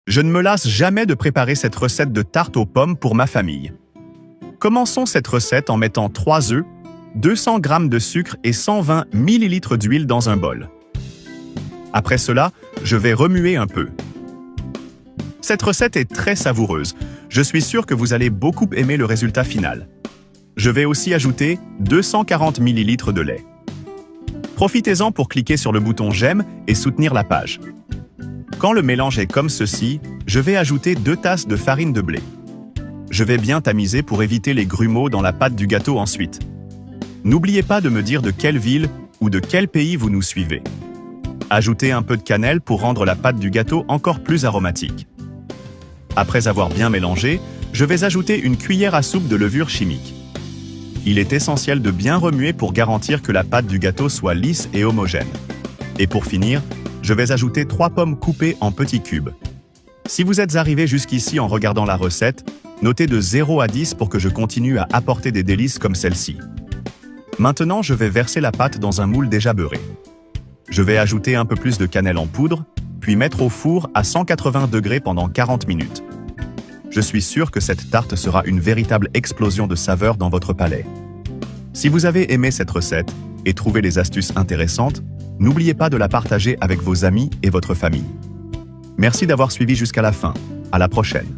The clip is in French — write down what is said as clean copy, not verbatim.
Je ne me lasse jamais de préparer cette recette de tarte aux pommes pour ma famille. Commençons cette recette en mettant 3 œufs, 200 g de sucre et 120 ml d'huile dans un bol. Après cela, je vais remuer un peu. Cette recette est très savoureuse. Je suis sûr que vous allez beaucoup aimer le résultat final. Je vais aussi ajouter 240 ml de lait. Profitez-en pour cliquer sur le bouton j'aime et soutenir la page. Quand le mélange est comme ceci, je vais ajouter 2 tasses de farine de blé. Je vais bien tamiser pour éviter les grumeaux dans la pâte du gâteau ensuite. N'oubliez pas de me dire de quelle ville ou de quel pays vous nous suivez. Ajoutez un peu de cannelle pour rendre la pâte du gâteau encore plus aromatique. Après avoir bien mélangé, je vais ajouter une cuillère à soupe de levure chimique. Il est essentiel de bien remuer pour garantir que la pâte du gâteau soit lisse et homogène. Et pour finir, je vais ajouter 3 pommes coupées en petits cubes. Si vous êtes arrivé jusqu'ici en regardant la recette, notez de 0 à 10 pour que je continue à apporter des délices comme celle-ci. Maintenant, je vais verser la pâte dans un moule déjà beurré. Je vais ajouter un peu plus de cannelle en poudre, puis mettre au four à 180 degrés pendant 40 minutes. Je suis sûr que cette tarte sera une véritable explosion de saveurs dans votre palais. Si vous avez aimé cette recette et trouvé les astuces intéressantes, n'oubliez pas de la partager avec vos amis et votre famille. Merci d'avoir suivi jusqu'à la fin. À la prochaine.